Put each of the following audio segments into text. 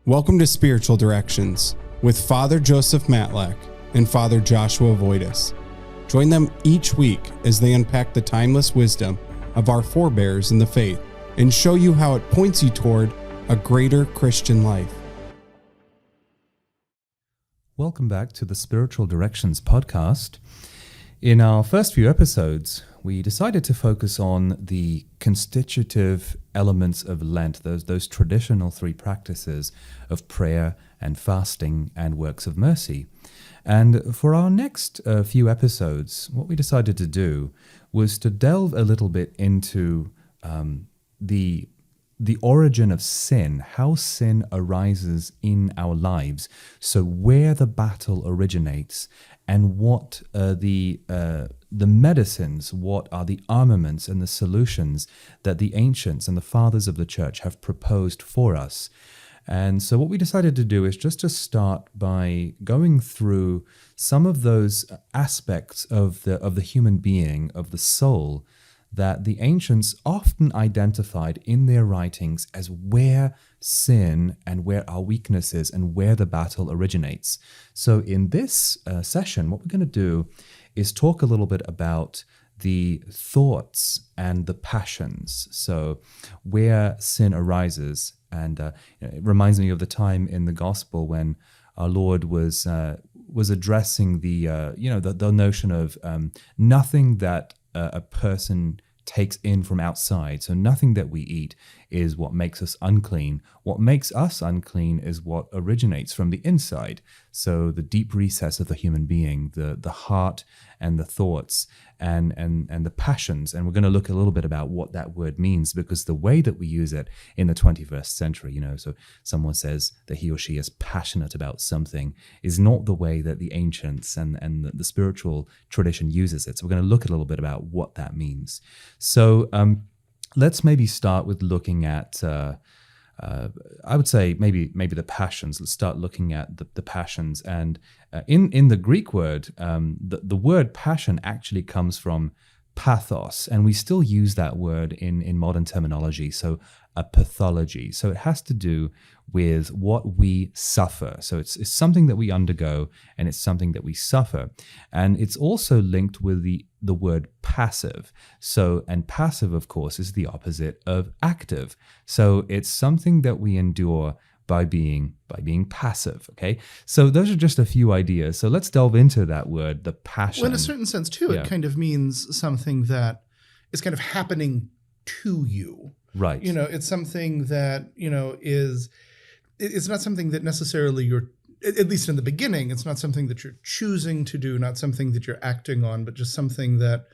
Welcome to Spiritual Directions with Father Joseph Matlak and Father Joshua Voitus. Join them each week as they unpack the timeless wisdom of our forebears in the faith and show you how it points you toward a greater Christian life. Welcome back to the Spiritual Directions podcast. In our first few episodes, we decided to focus on the constitutive elements of Lent, those traditional three practices of prayer and fasting and works of mercy. And for our next few episodes, what we decided to do was to delve a little bit into the origin of sin, how sin arises in our lives, so where the battle originates, and what the medicines, what are the armaments and the solutions that the ancients and the fathers of the church have proposed for us. And so what we decided to do is just to start by going through some of those aspects of the human being, of the soul, that the ancients often identified in their writings as where sin and where our weakness is and where the battle originates. So in this session, what we're going to do is talk a little bit about the thoughts and the passions. So where sin arises, and it reminds me of the time in the gospel when our Lord was addressing the notion of nothing that a person takes in from outside. So nothing that we eat is what makes us unclean. What makes us unclean is what originates from the inside. So the deep recess of the human being, the heart and the thoughts and the passions. And we're going to look a little bit about what that word means, because the way that we use it in the 21st century, so someone says that he or she is passionate about something is not the way that the ancients and the spiritual tradition uses it. So we're going to look a little bit about what that means. So let's maybe start with looking at, I would say maybe the passions. Let's start looking at the passions. And in the Greek word, the word passion actually comes from pathos, and we still use that word in modern terminology. So a pathology. So it has to do with what we suffer. So it's something that we undergo, and it's something that we suffer. And it's also linked with the word passive. So, and passive, of course, is the opposite of active. So it's something that we endure by being passive. Okay, so those are just a few ideas. So let's delve into that word, the passion. Well, in a certain sense too, it kind of means something that is kind of happening to you. Right. It's something that it's not something that necessarily you're, at least in the beginning, it's not something that you're choosing to do, not something that you're acting on, but just something that,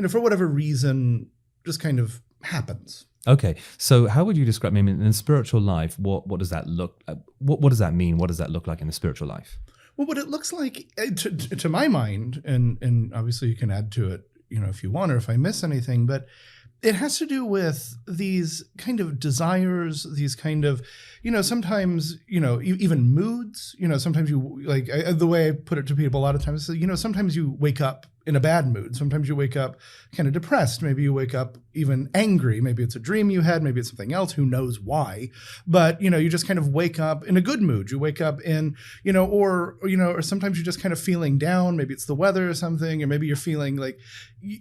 for whatever reason, just kind of happens. Okay, so how would you describe, in the spiritual life, what does that look, what does that mean? What does that look like in the spiritual life? Well, what it looks like, to my mind, and obviously you can add to it, if you want, or if I miss anything, but it has to do with these kind of desires, these kind of, sometimes, even moods, sometimes you, like, the way I put it to people a lot of times is, sometimes you wake up in a bad mood. Sometimes you wake up kind of depressed. Maybe you wake up even angry. Maybe it's a dream you had. Maybe it's something else. Who knows why? But, you just kind of wake up in a good mood. You wake up in, or sometimes you're just kind of feeling down. Maybe it's the weather or something, or maybe you're feeling like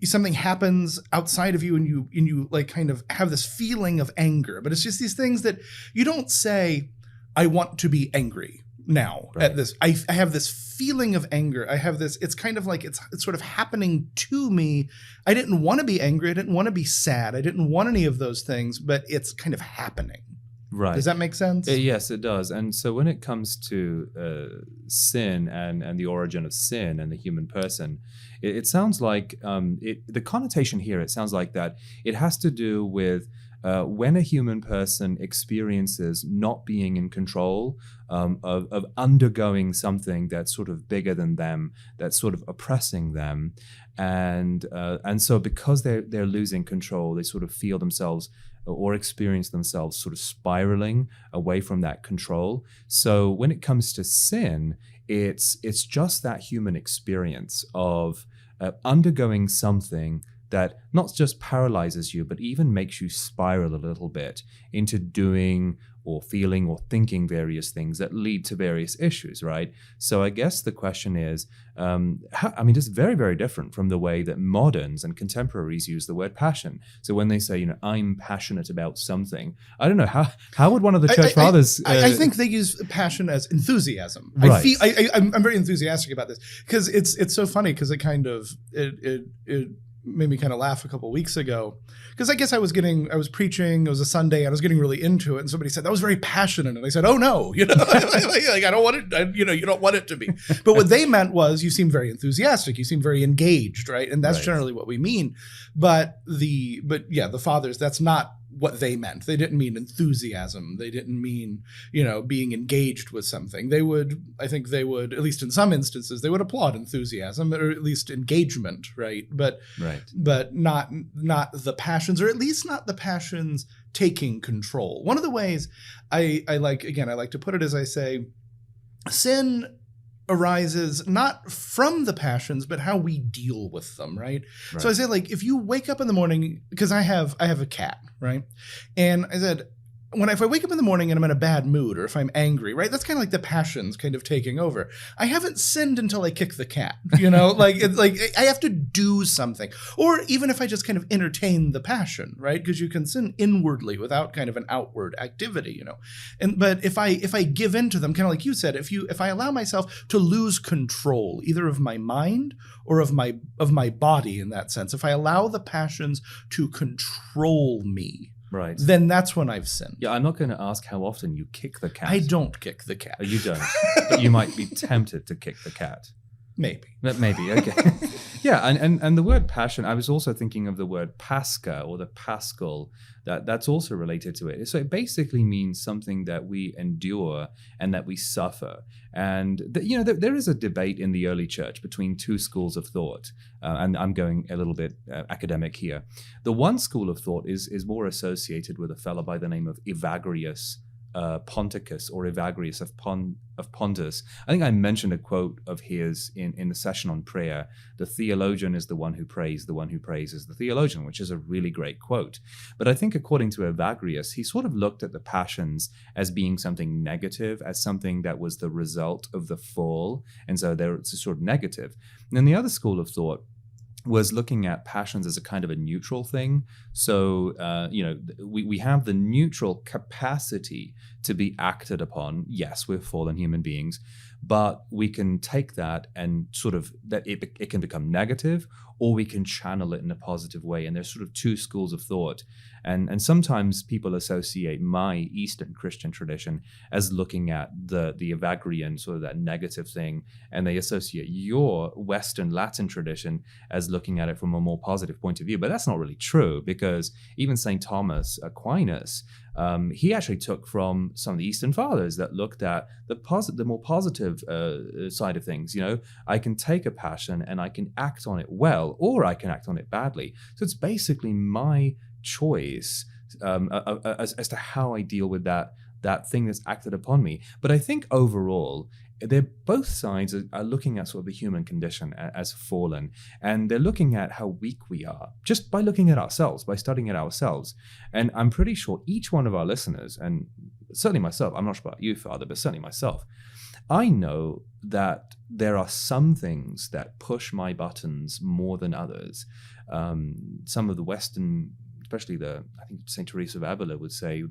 something happens outside of you and you like kind of have this feeling of anger. But it's just these things that you don't say, I want to be angry now at this. I have this feeling of anger. I have this, it's kind of like it's sort of happening to me. I didn't want to be angry. I didn't want to be sad. I didn't want any of those things, but it's kind of happening. Right. Does that make sense? Yes, it does. And so when it comes to sin and the origin of sin and the human person, it sounds like the connotation here, it sounds like that it has to do with when a human person experiences not being in control, of undergoing something that's sort of bigger than them, that's sort of oppressing them, and so because they're losing control, they sort of feel themselves or experience themselves sort of spiraling away from that control. So when it comes to sin, it's just that human experience of undergoing something that not just paralyzes you, but even makes you spiral a little bit into doing or feeling or thinking various things that lead to various issues, right? So I guess the question is, it's very, very different from the way that moderns and contemporaries use the word passion. So when they say, I'm passionate about something, I don't know, how would one of the church fathers... I think they use passion as enthusiasm. Right. I'm very enthusiastic about this because it's so funny because it made me kind of laugh a couple of weeks ago because I guess I was preaching, it was a Sunday, and I was getting really into it, and somebody said that was very passionate, and I said, oh no, like I don't want it, you don't want it to be. But what they meant was you seem very enthusiastic, you seem very engaged, right? And that's generally what we mean. But the fathers, that's not what they meant. They didn't mean enthusiasm. They didn't mean, being engaged with something. I think they would, at least in some instances, they would applaud enthusiasm or at least engagement, right? But not the passions, or at least not the passions taking control. One of the ways I like to put it is I say, sin arises not from the passions, but how we deal with them, right? So I say, like, if you wake up in the morning, because I have a cat, right? And I said, if I wake up in the morning and I'm in a bad mood, or if I'm angry, right? That's kind of like the passions kind of taking over. I haven't sinned until I kick the cat, like I have to do something. Or even if I just kind of entertain the passion, right? Because you can sin inwardly without kind of an outward activity, but if I give in to them, kind of like you said, if I allow myself to lose control, either of my mind or of my body in that sense, if I allow the passions to control me, right, then that's when I've sinned. Yeah, I'm not going to ask how often you kick the cat. I don't kick the cat. Oh, you don't. But you might be tempted to kick the cat. Maybe. Maybe, okay. Yeah, and the word passion, I was also thinking of the word pascha, or the paschal, that's also related to it. So it basically means something that we endure and that we suffer. And there is a debate in the early church between two schools of thought, and I'm going a little bit academic here. The one school of thought is more associated with a fellow by the name of Evagrius Ponticus, or Evagrius of Pontus. I think I mentioned a quote of his in the session on prayer. The theologian is the one who prays is the theologian, which is a really great quote. But I think according to Evagrius, he sort of looked at the passions as being something negative, as something that was the result of the fall, and so it's a sort of negative. And then the other school of thought was looking at passions as a kind of a neutral thing. So, we have the neutral capacity to be acted upon. Yes, we're fallen human beings, but we can take that and sort of, that it can become negative, or we can channel it in a positive way. And there's sort of two schools of thought. And sometimes people associate my Eastern Christian tradition as looking at the Evagrian, sort of that negative thing, and they associate your Western Latin tradition as looking at it from a more positive point of view. But that's not really true, because even St. Thomas Aquinas, he actually took from some of the Eastern Fathers that looked at the more positive side of things. I can take a passion and I can act on it well, or I can act on it badly. So it's basically my choice as to how I deal with that thing that's acted upon me. But I think overall, both sides are looking at sort of the human condition as fallen, and they're looking at how weak we are just by looking at ourselves, by studying it ourselves. And I'm pretty sure each one of our listeners, and certainly myself, I'm not sure about you, Father, but certainly myself, I know that there are some things that push my buttons more than others. Some of the Western, especially I think St. Teresa of Avila would say,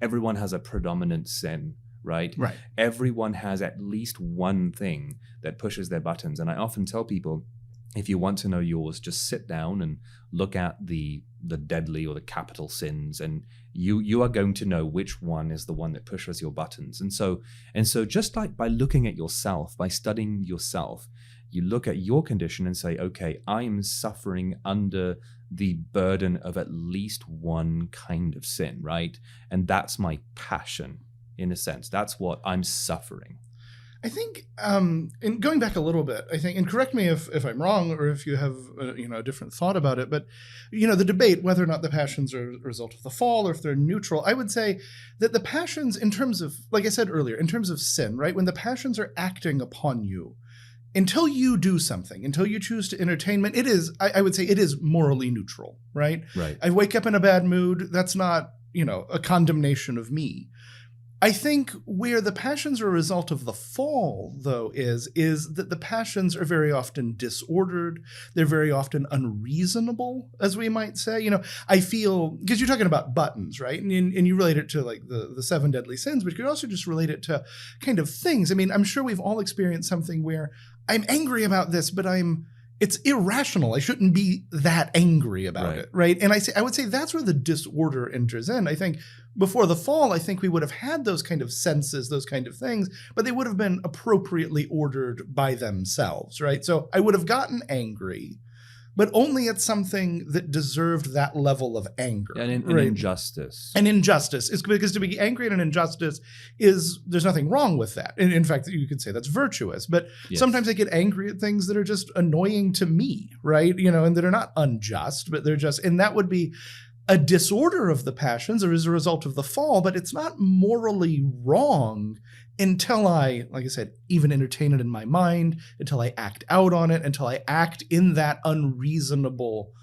everyone has a predominant sin. Right? Everyone has at least one thing that pushes their buttons. And I often tell people, if you want to know yours, just sit down and look at the deadly or the capital sins, and you are going to know which one is the one that pushes your buttons. And so just like by looking at yourself, by studying yourself, you look at your condition and say, okay, I am suffering under the burden of at least one kind of sin, right? And that's my passion. In a sense, that's what I'm suffering. I think, in going back a little bit, I think, and correct me if I'm wrong, or if you have a different thought about it, but the debate whether or not the passions are a result of the fall or if they're neutral, I would say that the passions, in terms of, like I said earlier, in terms of sin, right, when the passions are acting upon you, until you do something, until you choose to entertainment, it is, I would say, it is morally neutral, right? Right. I wake up in a bad mood. That's not a condemnation of me. I think where the passions are a result of the fall, though, is that the passions are very often disordered. They're very often unreasonable, as we might say. I feel, because you're talking about buttons, right? And you relate it to like the 7 deadly sins, but you could also just relate it to kind of things. I mean, I'm sure we've all experienced something where I'm angry about this, but it's irrational. I shouldn't be that angry about it, right? And I would say that's where the disorder enters in. I think before the fall, I think we would have had those kind of senses, those kind of things, but they would have been appropriately ordered by themselves, right? So I would have gotten angry, but only at something that deserved that level of anger. And an injustice. An injustice. It's because to be angry at an injustice there's nothing wrong with that. And in fact, you could say that's virtuous. But sometimes I get angry at things that are just annoying to me, right? And that are not unjust, but they're just, and that would be a disorder of the passions or as a result of the fall, but it's not morally wrong until I, like I said, even entertain it in my mind, until I act out on it, until I act in that unreasonable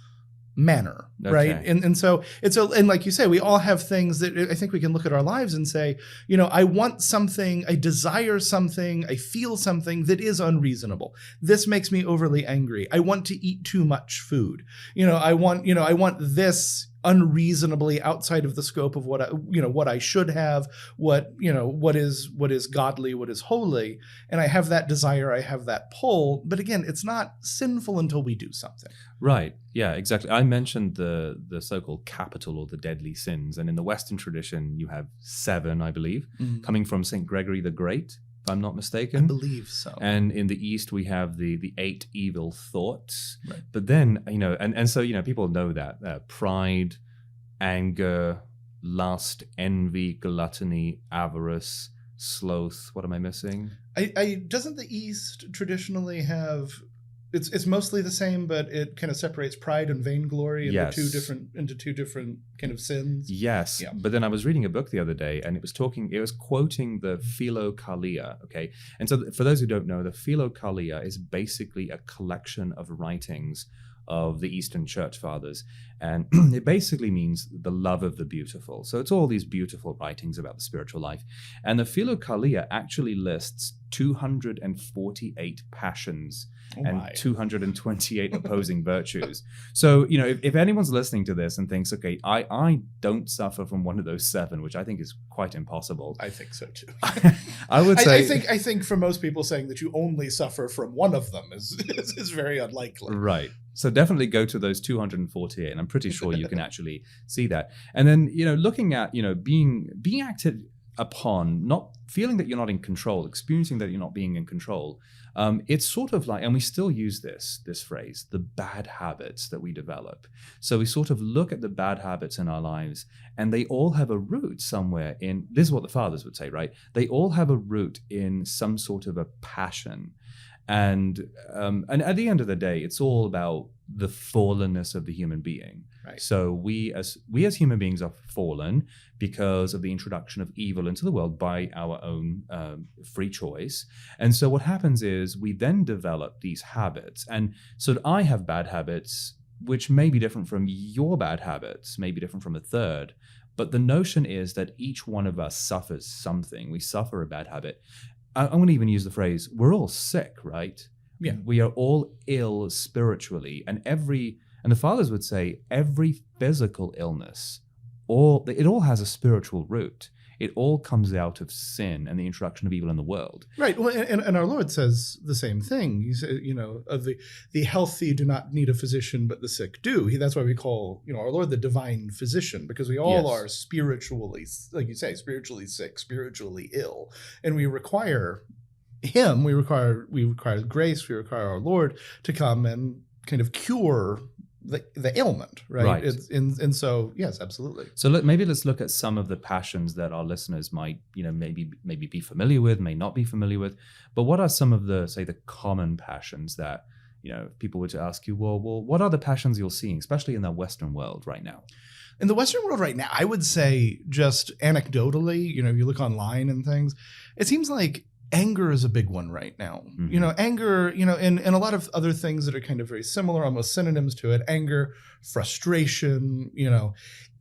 manner, right? And so and like you say, we all have things that I think we can look at our lives and say, I want something, I desire something, I feel something that is unreasonable. This makes me overly angry. I want to eat too much food. I want this unreasonably outside of the scope of what I should have, what is godly, what is holy. And I have that desire, I have that pull. But again, it's not sinful until we do something. Right. Yeah, exactly. I mentioned the so-called capital or the deadly sins. And in the Western tradition, you have 7, I believe, coming from St. Gregory the Great, if I'm not mistaken. I believe so. And in the East, we have the 8 evil thoughts. Right. But then, and so, people know that pride, anger, lust, envy, gluttony, avarice, sloth. What am I missing? Doesn't the East traditionally have... It's mostly the same, but it kind of separates pride and vainglory into two different kind of sins. Yes, yeah. But then I was reading a book the other day, and it was quoting the Philokalia. Okay, and so for those who don't know, the Philokalia is basically a collection of writings of the Eastern Church Fathers, and it basically means the love of the beautiful. So it's all these beautiful writings about the spiritual life, and the Philokalia actually lists 248 passions and 228 opposing virtues. So, if anyone's listening to this and thinks, okay, I don't suffer from one of those 7, which I think is quite impossible. I think so too. I would say... I think for most people saying that you only suffer from one of them is very unlikely. Right. So definitely go to those 248, and I'm pretty sure you can actually see that. And then, looking at, being acted upon, not feeling that you're not in control, experiencing that you're not being in control. It's sort of like, and we still use this phrase, the bad habits that we develop. So we sort of look at the bad habits in our lives, and they all have a root somewhere in, this is what the fathers would say, right? They all have a root in some sort of a passion. And at the end of the day, it's all about the fallenness of the human being. Right. So we as human beings are fallen because of the introduction of evil into the world by our own free choice. And so what happens is we then develop these habits. And so I have bad habits, which may be different from your bad habits, may be different from a third. But the notion is that each one of us suffers something. We suffer a bad habit. I'm going to even use the phrase, we're all sick, right? Yeah. We are all ill spiritually. And the fathers would say every physical illness, it all has a spiritual root. It all comes out of sin and the introduction of evil in the world. Right. Well, and our Lord says the same thing. He said, of the healthy do not need a physician, but the sick do. That's why we call, our Lord the divine physician, because we all are spiritually, like you say, spiritually sick, spiritually ill. And we require him, we require grace, we require our Lord to come and kind of cure the ailment, right? And so, yes, absolutely. So maybe let's look at some of the passions that our listeners might, maybe be familiar with, may not be familiar with. But what are some of the common passions that, if people were to ask you, well, what are the passions you're seeing, especially in the Western world right now? In the Western world right now, I would say just anecdotally, you look online and things, it seems like anger is a big one right now. Mm-hmm. Anger, and a lot of other things that are kind of very similar, almost synonyms to it. Anger, frustration,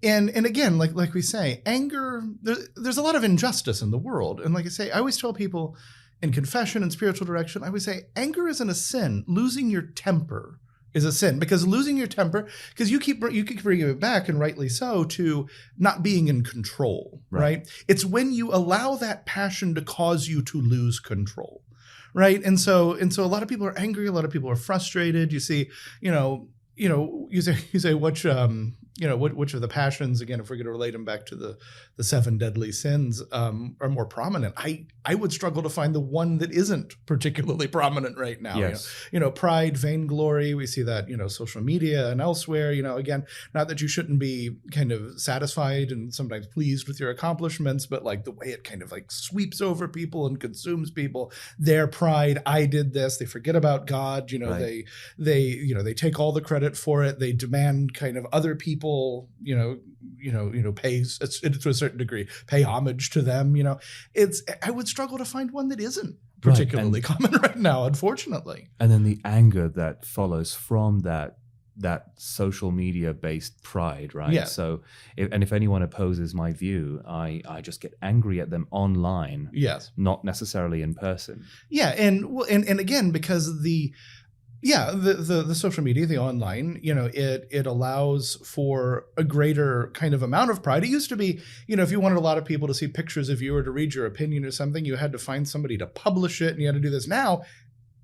And again, like we say, anger, there's a lot of injustice in the world. And like I say, I always tell people in confession and spiritual direction, I always say, anger isn't a sin. Losing your temper is a sin, because losing your temper, because you keep bringing it back, and rightly so, to not being in control, right? It's when you allow that passion to cause you to lose control, right? And so a lot of people are angry, a lot of people are frustrated. You see, you say which of the passions, again, if we're going to relate them back to the 7 deadly sins, are more prominent. I would struggle to find the one that isn't particularly prominent right now. Yes. Pride, vainglory. We see that, social media and elsewhere. Again, not that you shouldn't be kind of satisfied and sometimes pleased with your accomplishments, but like the way it kind of like sweeps over people and consumes people. Their pride, I did this. They forget about God. Right. They take all the credit for it. They demand kind of other people, pay to a certain degree, pay homage to them. I would struggle to find one that isn't particularly common right now, unfortunately. And then the anger that follows from that social media based pride, right? Yeah. So if anyone opposes my view, I just get angry at them online. Yes. Not necessarily in person. Yeah. And again, because the social media, the online, it allows for a greater kind of amount of pride. It used to be, if you wanted a lot of people to see pictures of you or to read your opinion or something, you had to find somebody to publish it, and you had to do this. Now,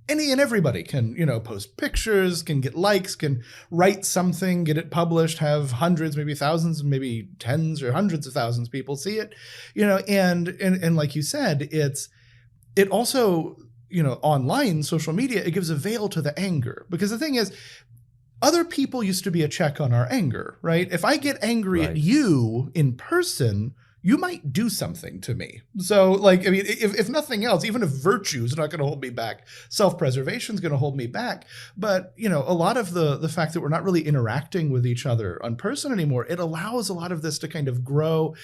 any and everybody can, post pictures, can get likes, can write something, get it published, have hundreds, maybe thousands, maybe tens or hundreds of thousands of people see it, and like you said, it also, online social media, it gives a veil to the anger, because the thing is, other people used to be a check on our anger, right? If I get angry at you in person, you might do something to me. So if nothing else, even if virtue is not going to hold me back, self-preservation is going to hold me back. But, a lot of the fact that we're not really interacting with each other in person anymore, it allows a lot of this to kind of grow,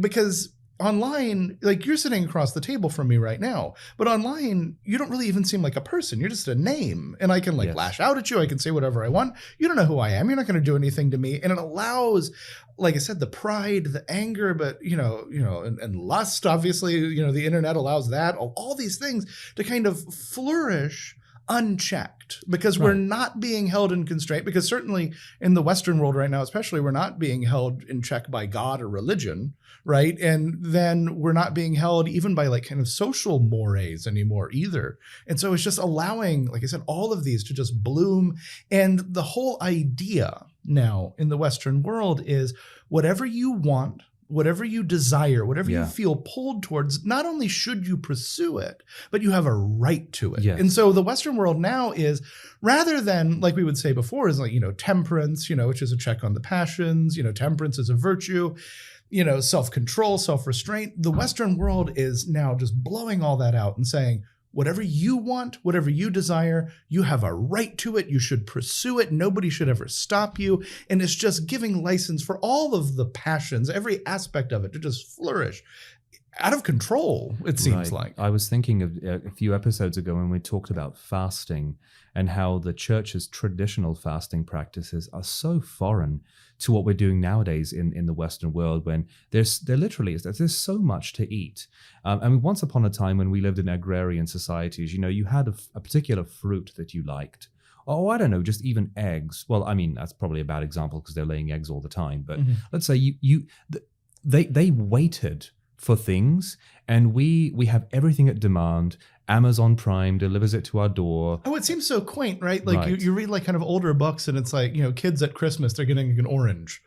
because online, like you're sitting across the table from me right now, but online, you don't really even seem like a person. You're just a name, and I can lash out at you. I can say whatever I want. You don't know who I am. You're not going to do anything to me. And it allows, like I said, the pride, the anger, but, and lust, obviously, the internet allows that, all these things to kind of flourish unchecked, because we're not being held in constraint, because certainly in the Western world right now, especially, we're not being held in check by God or religion, right? And then we're not being held even by kind of social mores anymore either. And so it's just allowing, like I said, all of these to just bloom. And the whole idea now in the Western world is whatever you want, whatever you desire, whatever you feel pulled towards, not only should you pursue it, but you have a right to it. Yes. And so the Western world now is, rather than, like we would say before, is temperance, which is a check on the passions, temperance is a virtue, self-control, self-restraint. The Western world is now just blowing all that out and saying, whatever you want, whatever you desire, you have a right to it. You should pursue it. Nobody should ever stop you. And it's just giving license for all of the passions, every aspect of it, to just flourish. Out of control, it seems like. I was thinking of a few episodes ago when we talked about fasting and how the church's traditional fasting practices are so foreign to what we're doing nowadays in the Western world, when there's so much to eat. Once upon a time when we lived in agrarian societies, you had a particular fruit that you liked. Oh, I don't know, just even eggs. Well, that's probably a bad example because they're laying eggs all the time. But let's say they waited for things, and we have everything at demand. Amazon Prime delivers it to our door. Oh, it seems so quaint, right? You read kind of older books, and it's kids at Christmas, they're getting an orange.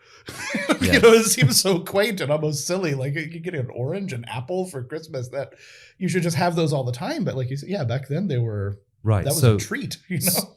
Yes. It seems so quaint and almost silly. You get an orange, an apple for Christmas, that you should just have those all the time. But like you said, back then they were right. That was a treat,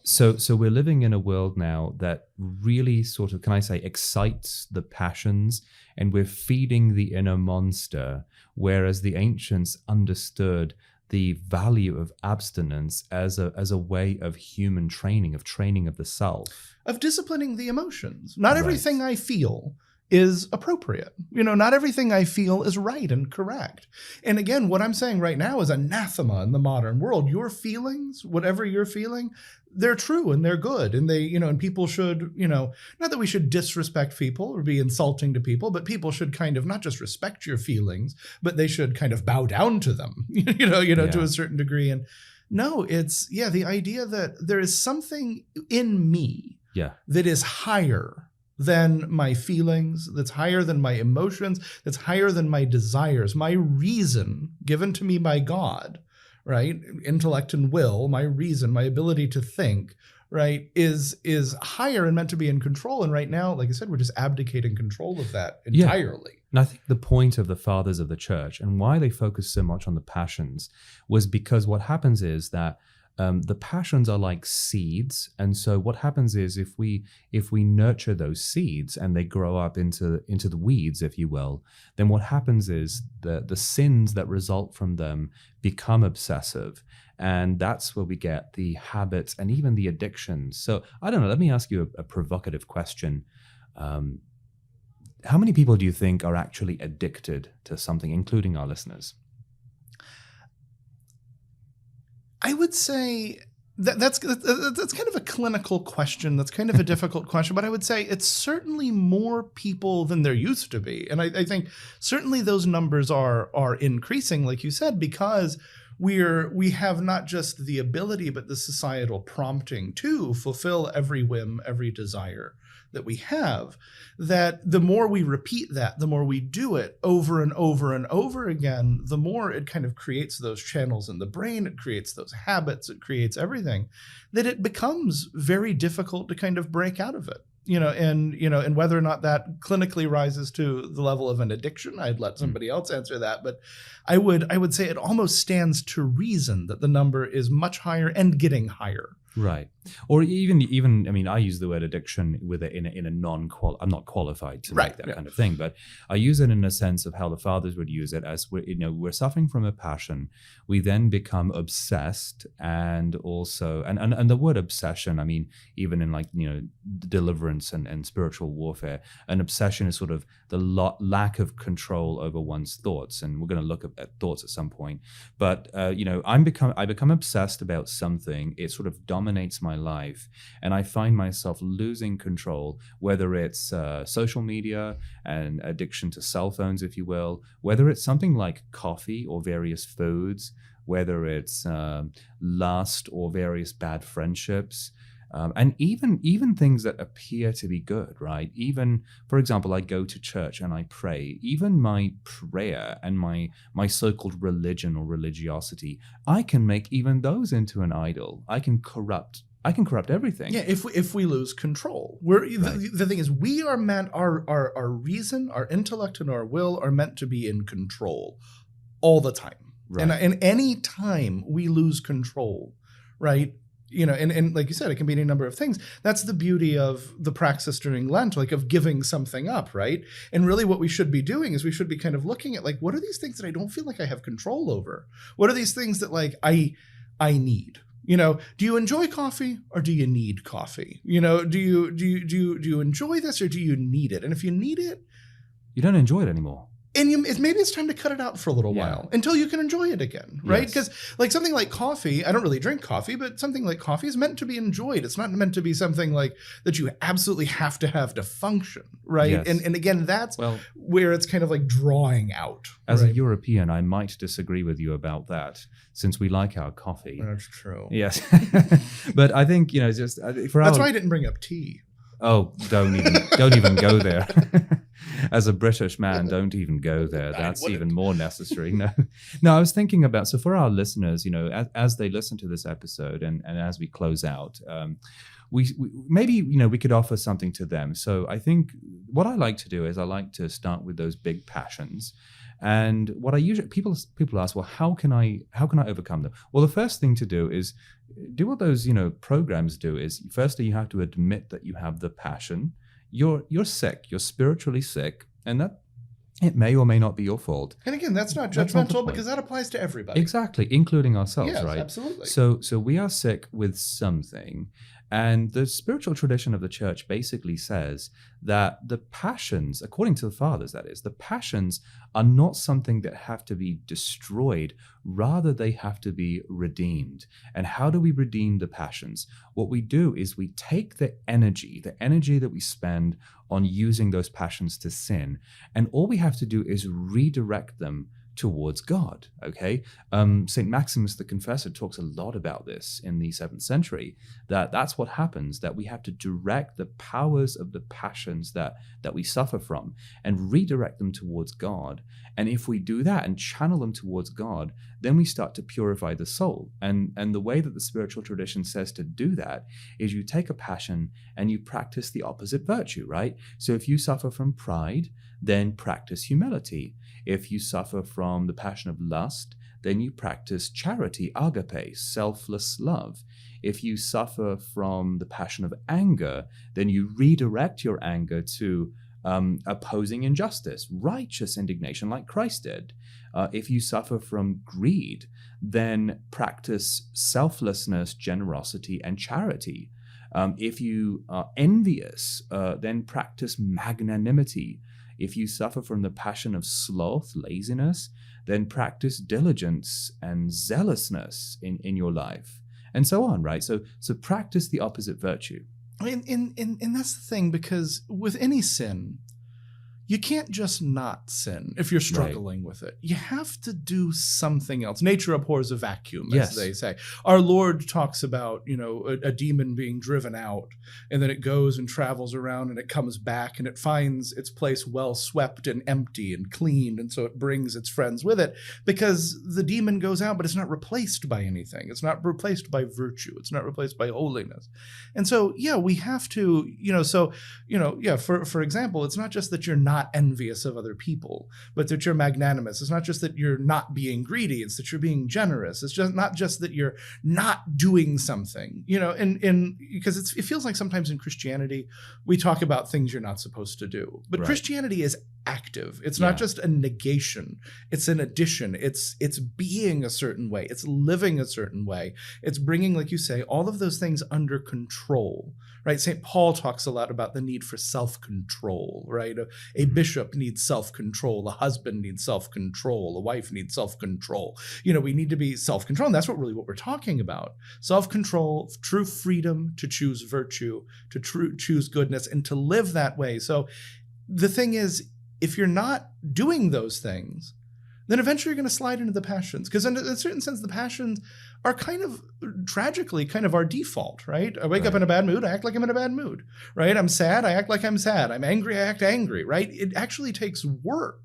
So we're living in a world now that really sort of, can I say, excites the passions, and we're feeding the inner monster, whereas the ancients understood the value of abstinence as a way of human training of the self. Of disciplining the emotions. Not everything I feel is appropriate. Not everything I feel is right and correct. And again, what I'm saying right now is anathema in the modern world. Your feelings, whatever you're feeling, they're true and they're good. And they, and people should, not that we should disrespect people or be insulting to people, but people should kind of not just respect your feelings, but they should kind of bow down to them, to a certain degree. And no, it's, the idea that there is something in me that is higher than my feelings, that's higher than my emotions, that's higher than my desires, my reason given to me by God, right? Intellect and will, my reason, my ability to think, right, is higher and meant to be in control. And right now, like I said, we're just abdicating control of that entirely. And I think the point of the fathers of the church and why they focus so much on the passions was because what happens is that the passions are like seeds, and so what happens is if we nurture those seeds and they grow up into the weeds, if you will, then what happens is the sins that result from them become obsessive, and that's where we get the habits and even the addictions. So I don't know. Let me ask you a provocative question. How many people do you think are actually addicted to something, including our listeners? I would say that's kind of a clinical question. That's kind of a difficult question, but I would say it's certainly more people than there used to be. And I think certainly those numbers are increasing, like you said, because we have not just the ability, but the societal prompting to fulfill every whim, every desire that we have, that the more we repeat that, the more we do it over and over and over again, the more it kind of creates those channels in the brain, it creates those habits, it creates everything, that it becomes very difficult to kind of break out of it. And whether or not that clinically rises to the level of an addiction, I'd let somebody else answer that. But I would say it almost stands to reason that the number is much higher and getting higher. Right. Or even I mean, I use the word addiction with it in a I'm not qualified to make that kind of thing, but I use it in a sense of how the fathers would use it as we're suffering from a passion. We then become obsessed, and also and the word obsession, I mean, even in deliverance and spiritual warfare, an obsession is sort of the lack of control over one's thoughts, and we're going to look at thoughts at some point. But I become obsessed about something. It sort of dominates my life, and I find myself losing control, whether it's social media and addiction to cell phones, if you will, whether it's something like coffee or various foods, whether it's lust or various bad friendships, and even things that appear to be good, right? Even, for example, I go to church and I pray. Even my prayer and my so-called religion or religiosity, I can make even those into an idol. I can corrupt everything. Yeah, if we lose control. The thing is, we are meant, our reason, our intellect, and our will are meant to be in control all the time. Right. And any time we lose control, right? And like you said, it can be any number of things. That's the beauty of the praxis during Lent, like of giving something up, right? And really what we should be doing is we should be kind of looking at, like, what are these things that I don't feel like I have control over? What are these things that, like, I need? Do you enjoy coffee or do you need coffee? Do you enjoy this or do you need it? And if you need it, you don't enjoy it anymore. And maybe it's time to cut it out for a little while until you can enjoy it again, right? Because like something like coffee, I don't really drink coffee, but something like coffee is meant to be enjoyed. It's not meant to be something like that you absolutely have to function, right? Yes. And again, that's where it's kind of like drawing out. As a European, I might disagree with you about that, since we like our coffee. That's true. Yes, but I think just that's why I didn't bring up tea. Oh, don't even go there. As a British man, don't even go there. That's even more necessary. No, I was thinking about, so for our listeners, as they listen to this episode and as we close out, we maybe, we could offer something to them. So I think what I like to do is I like to start with those big passions. And what I usually, people ask, well, how can I overcome them? Well, the first thing to do is do what those, programs do is, firstly, you have to admit that you have the passion. You're sick, you're spiritually sick, and that it may or may not be your fault. And again, that's not judgmental because that applies to everybody. Exactly, including ourselves, yes, right? Absolutely. So we are sick with something, And the spiritual tradition of the church basically says that the passions, according to the fathers, that is, the passions are not something that have to be destroyed. Rather, they have to be redeemed. And how do we redeem the passions? What we do is we take the energy that we spend on using those passions to sin, and all we have to do is redirect them towards God. Okay, Saint Maximus the Confessor talks a lot about this in the 7th century. That's what happens. That we have to direct the powers of the passions that we suffer from, and redirect them towards God. And if we do that and channel them towards God, then we start to purify the soul. And the way that the spiritual tradition says to do that is you take a passion and you practice the opposite virtue, right? So if you suffer from pride, then practice humility. If you suffer from the passion of lust, then you practice charity, agape, selfless love. If you suffer from the passion of anger, then you redirect your anger to opposing injustice, righteous indignation like Christ did. If you suffer from greed, then practice selflessness, generosity, and charity. If you are envious, then practice magnanimity. If you suffer from the passion of sloth, laziness, then practice diligence and zealousness in your life, and so on, right? So practice the opposite virtue. And that's the thing, because with any sin, you can't just not sin if you're struggling with it. You have to do something else. Nature abhors a vacuum, as they say. Our Lord talks about, a demon being driven out, and then it goes and travels around and it comes back and it finds its place well swept and empty and cleaned. And so it brings its friends with it, because the demon goes out, but it's not replaced by anything. It's not replaced by virtue. It's not replaced by holiness. And so, we have to, for example, it's not just that you're not envious of other people, but that you're magnanimous. It's not just that you're not being greedy, it's that you're being generous. It's just not just that you're not doing something, and because it feels like sometimes in Christianity we talk about things you're not supposed to do, but Christianity is active. It's not just a negation, it's an addition. It's being a certain way, it's living a certain way, it's bringing, like you say, all of those things under control, right? St. Paul talks a lot about the need for self-control, right? A bishop needs self-control, a husband needs self-control, a wife needs self-control. We need to be self-controlled, and that's what we're talking about. Self-control, true freedom to choose virtue, to choose goodness, and to live that way. So the thing is, if you're not doing those things, then eventually you're going to slide into the passions. Because in a certain sense, the passions are kind of tragically kind of our default, right? I wake up in a bad mood, I act like I'm in a bad mood, right? I'm sad, I act like I'm sad. I'm angry, I act angry, right? It actually takes work.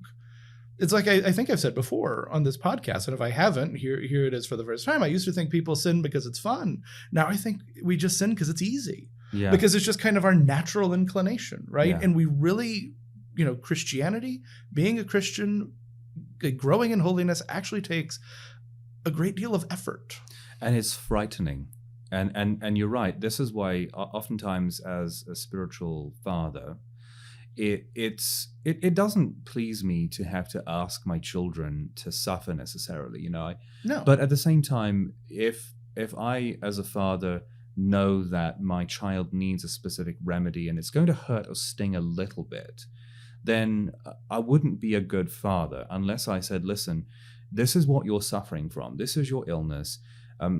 It's like I think I've said before on this podcast, and if I haven't, here it is for the first time. I used to think people sin because it's fun. Now I think we just sin because it's easy. Yeah. Because it's just kind of our natural inclination, right? Yeah. And we really, Christianity, being a Christian, growing in holiness actually takes a great deal of effort. And it's frightening. And you're right. This is why oftentimes as a spiritual father, it doesn't please me to have to ask my children to suffer necessarily, No. But at the same time, if I as a father know that my child needs a specific remedy and it's going to hurt or sting a little bit, then I wouldn't be a good father unless I said, listen, this is what you're suffering from. This is your illness.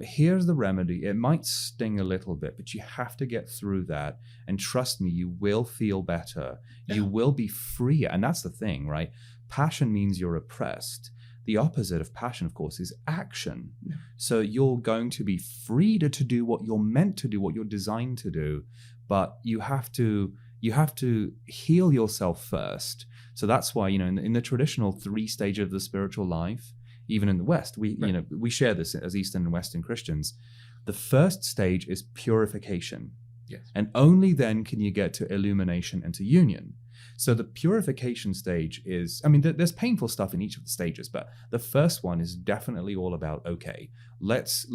Here's the remedy. It might sting a little bit, but you have to get through that. And trust me, you will feel better. Yeah. You will be freer. And that's the thing, right? Passion means you're oppressed. The opposite of passion, of course, is action. Yeah. So you're going to be freed to do what you're meant to do, what you're designed to do. But you have to heal yourself first. So that's why, in the traditional 3 stages of the spiritual life, even in the West, we share this as Eastern and Western Christians. The first stage is purification. Yes. And only then can you get to illumination and to union. So the purification stage is, there's painful stuff in each of the stages, but the first one is definitely all about, okay, let's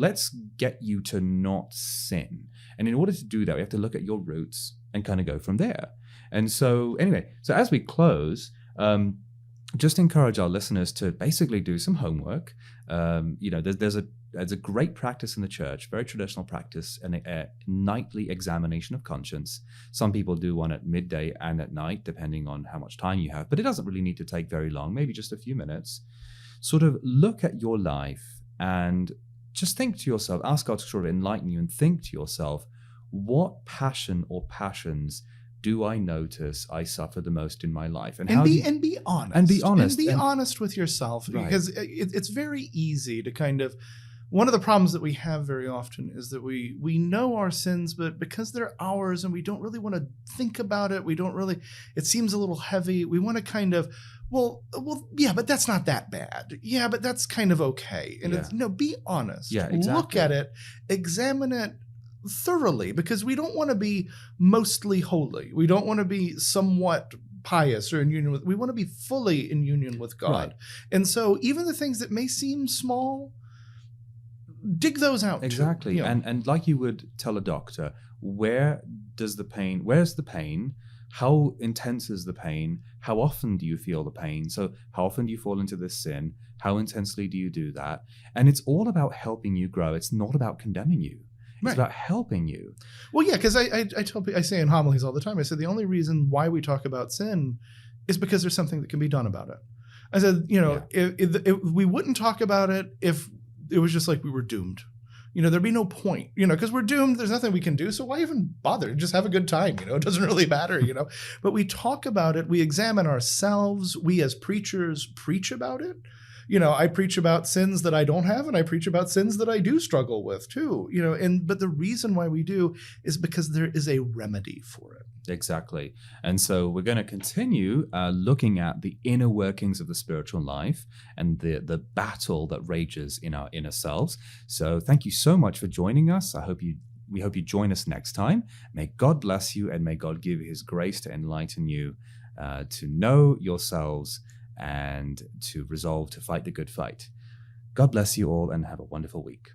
get you to not sin. And in order to do that, we have to look at your roots and kind of go from there. And so anyway, so as we close, just encourage our listeners to basically do some homework. There's There's a great practice in the church, very traditional practice, and a nightly examination of conscience. Some people do one at midday and at night, depending on how much time you have, but it doesn't really need to take very long, maybe just a few minutes. Sort of look at your life and just think to yourself, ask God to sort of enlighten you and think to yourself, what passion or passions do I notice I suffer the most in my life? And be honest. And be honest. And be honest with yourself, because it's very easy to kind of, one of the problems that we have very often is that we know our sins, but because they're ours and we don't really want to think about it, it seems a little heavy. We want to kind of, well, yeah, but that's not that bad. Yeah, but that's kind of okay. And it's, no, be honest. Yeah, exactly. Look at it, examine it thoroughly, because we don't want to be mostly holy. We don't want to be somewhat pious or in union with, we want to be fully in union with God. Right. And so even the things that may seem small, dig those out. Exactly. Too, and like you would tell a doctor, where's the pain? How intense is the pain? How often do you feel the pain? So how often do you fall into this sin? How intensely do you do that? And it's all about helping you grow. It's not about condemning you. It's about helping you. Well, yeah, because I say in homilies all the time, I said the only reason why we talk about sin is because there's something that can be done about it. I said, if we wouldn't talk about it if it was just like we were doomed. There'd be no point, because we're doomed. There's nothing we can do. So why even bother? Just have a good time. It doesn't really matter, But we talk about it. We examine ourselves. We as preachers preach about it. I preach about sins that I don't have, and I preach about sins that I do struggle with too, but the reason why we do is because there is a remedy for it. Exactly. And so we're going to continue looking at the inner workings of the spiritual life and the battle that rages in our inner selves. So thank you so much for joining us. We hope you join us next time. May God bless you, and may God give his grace to enlighten you to know yourselves and to resolve to fight the good fight. God bless you all, and have a wonderful week.